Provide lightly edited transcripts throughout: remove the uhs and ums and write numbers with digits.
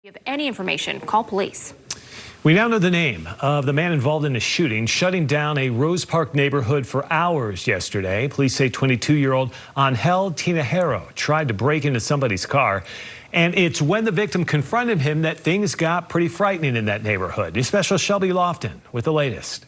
If you have any information, call police. We now know the name of the man involved in a shooting, shutting down a Rose Park neighborhood for hours yesterday. Police say 22-year-old Angel Tinajero tried to break into somebody's car. And it's when the victim confronted him that things got pretty frightening in that neighborhood. News specialist Shelby Lofton with the latest.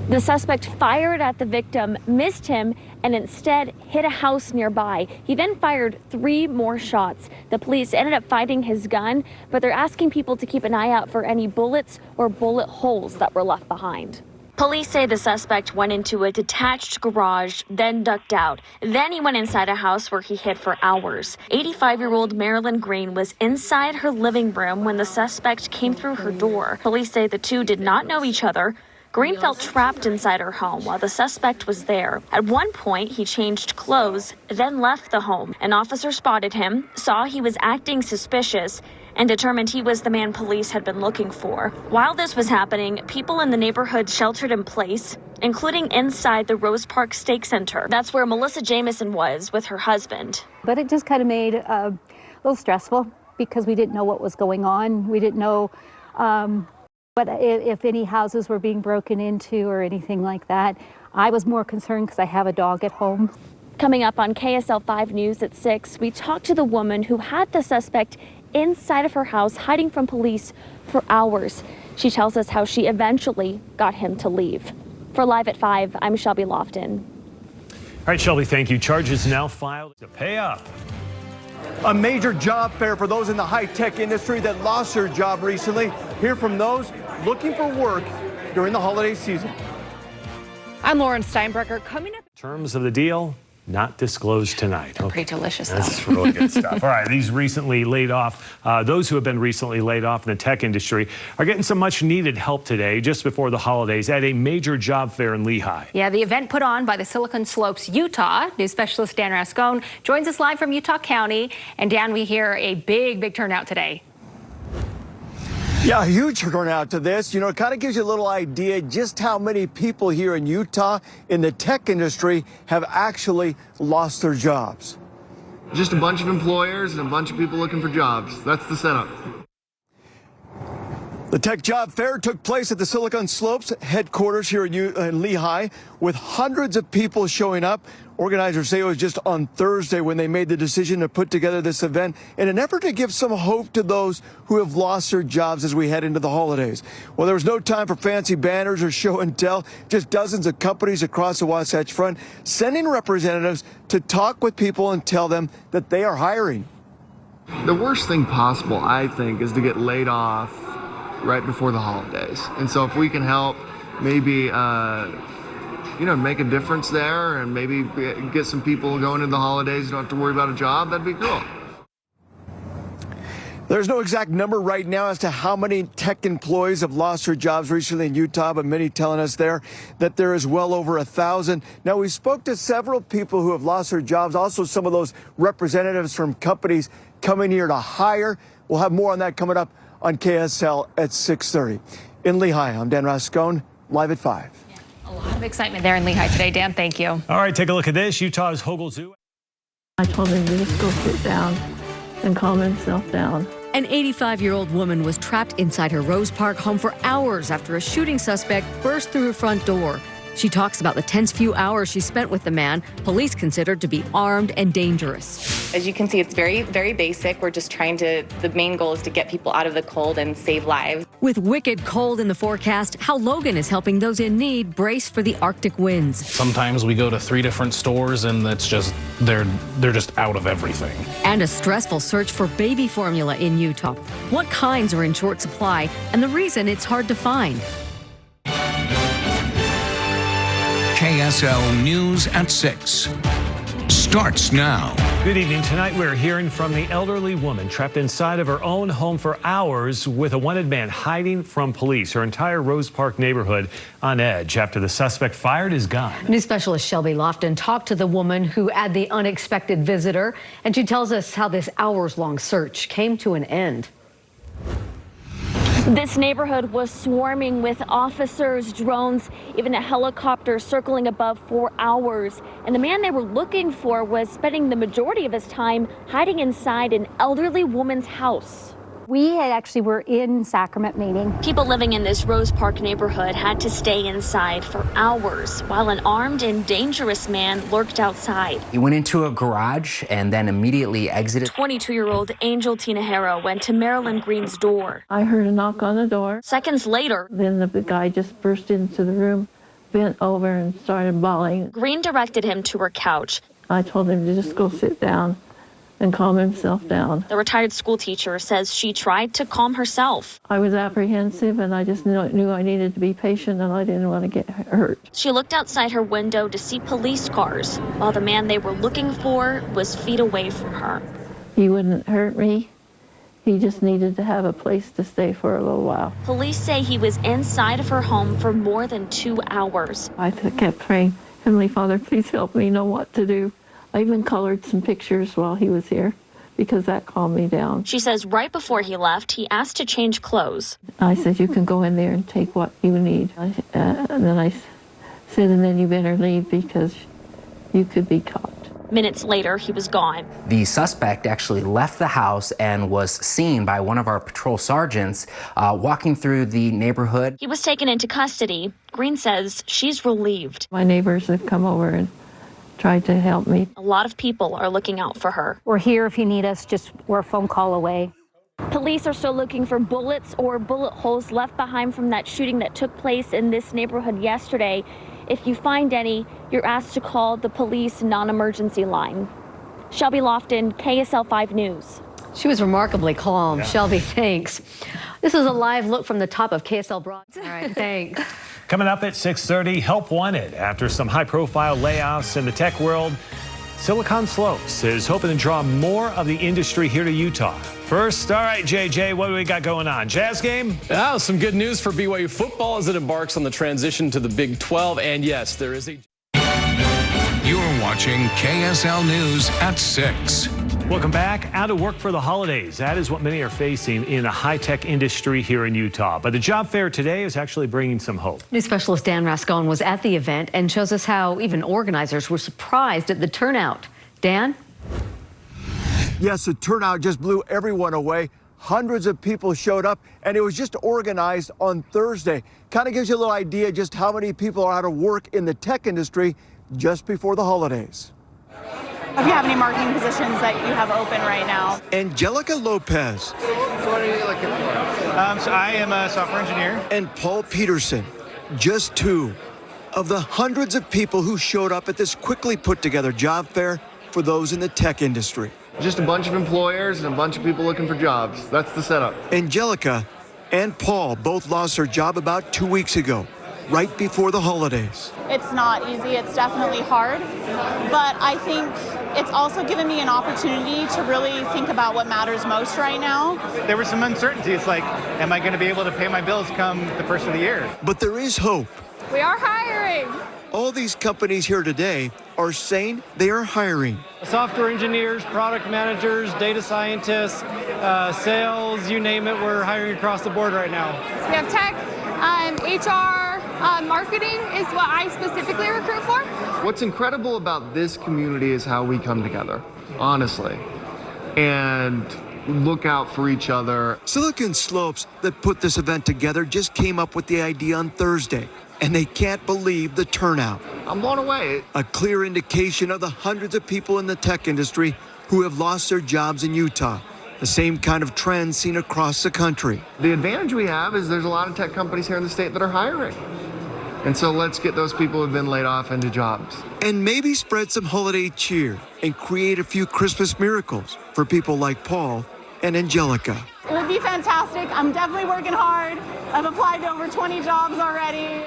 The suspect fired at the victim, missed him, and instead hit a house nearby. He then fired 3 more shots. The police ended up finding his gun, but they're asking people to keep an eye out for any bullets or bullet holes that were left behind. Police say the suspect went into a detached garage, then ducked out. Then he went inside a house where he hid for hours. 85-year-old Marilyn Green was inside her living room when the suspect came through her door. Police say the two did not know each other. Green felt trapped inside her home while the suspect was there. At one point, he changed clothes, then left the home. An officer spotted him, saw he was acting suspicious, and determined he was the man police had been looking for. While this was happening, people in the neighborhood sheltered in place, including inside the Rose Park Stake Center. That's where Melissa Jamison was with her husband. But it just kind of made it a little stressful because we didn't know what was going on. We didn't know if any houses were being broken into or anything like that. I was more concerned because I have a dog at home. Coming up on KSL-5 News at 6, we talked to the woman who had the suspect inside of her house hiding from police for hours. She tells us how she eventually got him to leave. For Live at 5, I'm Shelby Lofton. All right, Shelby, thank you. Charges now filed to pay up. A major job fair for those in the high-tech industry that lost their job recently. Hear from those looking for work during the holiday season. I'm Lauren Steinbrecher. Coming up. Terms of the deal not disclosed tonight. Pretty delicious, though. That's really good stuff. All right, these recently laid off, those who have been recently laid off in the tech industry are getting some much needed help today, just before the holidays, at a major job fair in Lehigh. Yeah, the event put on by the Silicon Slopes, Utah. News specialist Dan Rascone joins us live from Utah County. And Dan, we hear a big turnout today. Yeah, huge turnout to this. You know, it kind of gives you a little idea just how many people here in Utah in the tech industry have actually lost their jobs. Just a bunch of employers and a bunch of people looking for jobs. That's the setup. The Tech Job Fair took place at the Silicon Slopes headquarters here in Lehigh, with hundreds of people showing up. Organizers say it was just on Thursday when they made the decision to put together this event in an effort to give some hope to those who have lost their jobs as we head into the holidays. Well, there was no time for fancy banners or show and tell, just dozens of companies across the Wasatch Front sending representatives to talk with people and tell them that they are hiring. The worst thing possible, I think, is to get laid off right before the holidays. And so if we can help maybe make a difference there and maybe get some people going into the holidays who don't have to worry about a job, that'd be cool. There's no exact number right now as to how many tech employees have lost their jobs recently in Utah, but many telling us there that there is well over 1,000. Now, we spoke to several people who have lost their jobs, also some of those representatives from companies coming here to hire. We'll have more on that coming up on KSL at 6:30. In Lehigh, I'm Dan Rascone, live at 5. A lot of excitement there in Lehigh today. Dan, thank you. All right, take a look at this. Utah's Hogle Zoo. I told him to just go sit down and calm himself down. An 85-year-old woman was trapped inside her Rose Park home for hours after a shooting suspect burst through her front door. She talks about the tense few hours she spent with the man police considered to be armed and dangerous. As you can see, it's very basic. We're just the main goal is to get people out of the cold and save lives. With wicked cold in the forecast, how Logan is helping those in need brace for the Arctic winds. Sometimes we go to 3 different stores and it's just, they're just out of everything. And a stressful search for baby formula in Utah. What kinds are in short supply and the reason it's hard to find. KSL News at 6 starts now. Good evening. Tonight we're hearing from the elderly woman trapped inside of her own home for hours with a wanted man hiding from police. Her entire Rose Park neighborhood on edge after the suspect fired his gun. News specialist Shelby Lofton talked to the woman who had the unexpected visitor, and she tells us how this hours-long search came to an end. This neighborhood was swarming with officers, drones, even a helicopter circling above for hours. And the man they were looking for was spending the majority of his time hiding inside an elderly woman's house. We actually were in Sacrament meeting. People living in this Rose Park neighborhood had to stay inside for hours while an armed and dangerous man lurked outside. He went into a garage and then immediately exited. 22-year-old Angel Tinajero went to Marilyn Green's door. I heard a knock on the door. Seconds later, Then the guy just burst into the room, bent over and started bawling. Green directed him to her couch. I told him to just go sit down and calm himself down. The retired school teacher says she tried to calm herself. I was apprehensive and I just knew I needed to be patient and I didn't want to get hurt. She looked outside her window to see police cars while the man they were looking for was feet away from her. He wouldn't hurt me. He just needed to have a place to stay for a little while. Police say he was inside of her home for more than 2 hours. I kept praying, Heavenly Father, please help me know what to do. I even colored some pictures while he was here because that calmed me down. She says right before he left, he asked to change clothes. I said, you can go in there and take what you need. And then I said, and then you better leave because you could be caught. Minutes later, he was gone. The suspect actually left the house and was seen by one of our patrol sergeants walking through the neighborhood. He was taken into custody. Green says she's relieved. My neighbors have come over and tried to help me. A lot of people are looking out for her. We're here if you need us, we're a phone call away. Police are still looking for bullets or bullet holes left behind from that shooting that took place in this neighborhood yesterday. If you find any, you're asked to call the police non-emergency line. Shelby Lofton, KSL-5 News. She was remarkably calm. Shelby, thanks. This is a live look from the top of KSL Broad. All right, thanks. Coming up at 6:30, help wanted after some high-profile layoffs in the tech world. Silicon Slopes is hoping to draw more of the industry here to Utah. First, all right, JJ, what do we got going on? Jazz game? Oh, some good news for BYU football as it embarks on the transition to the Big 12. And yes, there is a... You're watching KSL News at 6. Welcome back. Out of work for the holidays. That is what many are facing in the high-tech industry here in Utah. But the job fair today is actually bringing some hope. News specialist Dan Rascon was at the event and shows us how even organizers were surprised at the turnout. Dan? Yes, the turnout just blew everyone away. Hundreds of people showed up, and it was just organized on Thursday. Kind of gives you a little idea just how many people are out of work in the tech industry just before the holidays. If you have any marketing positions that you have open right now. Angelica Lopez. So what are you looking for? So I am a software engineer. And Paul Peterson. Just two of the hundreds of people who showed up at this quickly put together job fair for those in the tech industry. Just a bunch of employers and a bunch of people looking for jobs. That's the setup. Angelica and Paul both lost their job about 2 weeks ago, right before the holidays. It's not easy. It's definitely hard. But I think it's also given me an opportunity to really think about what matters most right now. There was some uncertainty. It's like, am I going to be able to pay my bills come the first of the year? But there is hope. We are hiring. All these companies here today are saying they are hiring. Software engineers, product managers, data scientists, sales, you name it, we're hiring across the board right now. So we have tech, HR, marketing is what I specifically recruit for. What's incredible about this community is how we come together, honestly, and look out for each other. Silicon Slopes that put this event together just came up with the idea on Thursday, and they can't believe the turnout. I'm blown away. A clear indication of the hundreds of people in the tech industry who have lost their jobs in Utah. The same kind of trend seen across the country. The advantage we have is there's a lot of tech companies here in the state that are hiring. And so let's get those people who've been laid off into jobs. And maybe spread some holiday cheer and create a few Christmas miracles for people like Paul and Angelica. It would be fantastic. I'm definitely working hard. I've applied to over 20 jobs already.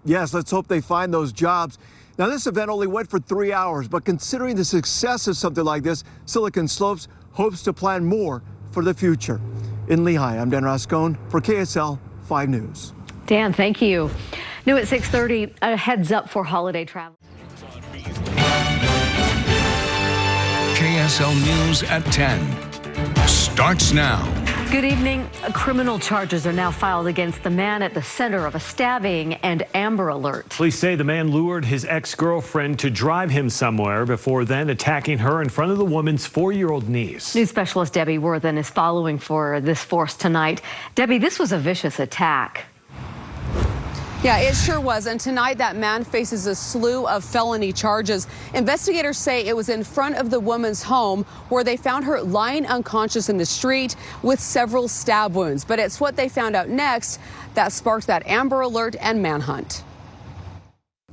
Yes, let's hope they find those jobs. Now, this event only went for 3 hours, but considering the success of something like this, Silicon Slopes hopes to plan more for the future. In Lehigh, I'm Dan Rascon for KSL 5 News. Dan, thank you. New at 6:30, a heads up for holiday travel. KSL News at 10 starts now. Good evening. Criminal charges are now filed against the man at the center of a stabbing and Amber Alert. Police say the man lured his ex-girlfriend to drive him somewhere before then attacking her in front of the woman's 4-year-old niece. News specialist Debbie Worthen is following for this force tonight. Debbie, this was a vicious attack. Yeah, it sure was. And tonight, that man faces a slew of felony charges. Investigators say it was in front of the woman's home where they found her lying unconscious in the street with several stab wounds. But it's what they found out next that sparked that Amber Alert and manhunt.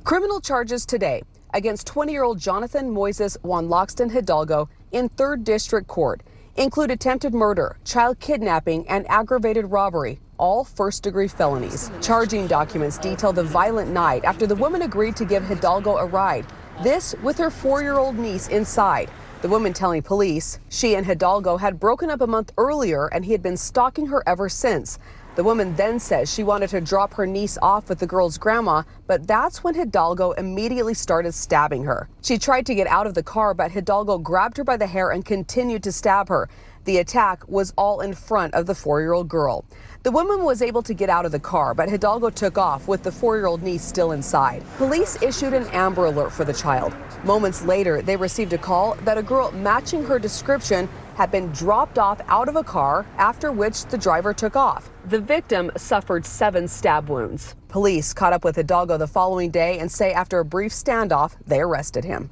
Criminal charges today against 20-year-old Jonathan Moises Juan Loxton Hidalgo in 3rd District Court include attempted murder, child kidnapping, and aggravated robbery, all first-degree felonies. Charging documents detail the violent night after the woman agreed to give Hidalgo a ride, this with her 4-year-old niece inside. The woman telling police she and Hidalgo had broken up a month earlier and he had been stalking her ever since. The woman then says she wanted to drop her niece off with the girl's grandma, but that's when Hidalgo immediately started stabbing her. She tried to get out of the car, but Hidalgo grabbed her by the hair and continued to stab her. The attack was all in front of the 4-year-old girl. The woman was able to get out of the car, but Hidalgo took off with the 4-year-old niece still inside. Police issued an Amber Alert for the child. Moments later, they received a call that a girl matching her description had been dropped off out of a car, after which the driver took off. The victim suffered 7 stab wounds. Police caught up with Hidalgo the following day and say after a brief standoff, they arrested him.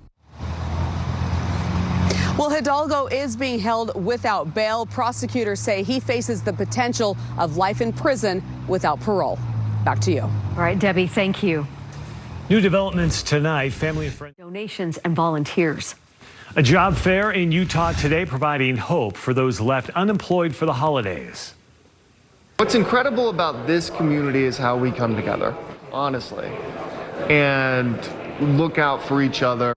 Well, Hidalgo is being held without bail. Prosecutors say he faces the potential of life in prison without parole. Back to you. All right, Debbie, thank you. New developments tonight. Family and friends. Donations and volunteers. A job fair in Utah today providing hope for those left unemployed for the holidays. What's incredible about this community is how we come together, honestly, and look out for each other.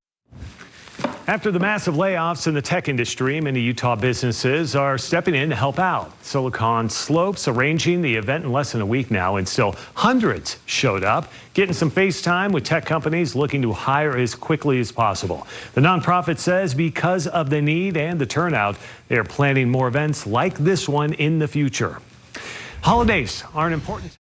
After the massive layoffs in the tech industry, many Utah businesses are stepping in to help out. Silicon Slopes arranging the event in less than a week now, and still hundreds showed up, getting some face time with tech companies looking to hire as quickly as possible. The nonprofit says because of the need and the turnout, they are planning more events like this one in the future. Holidays are an important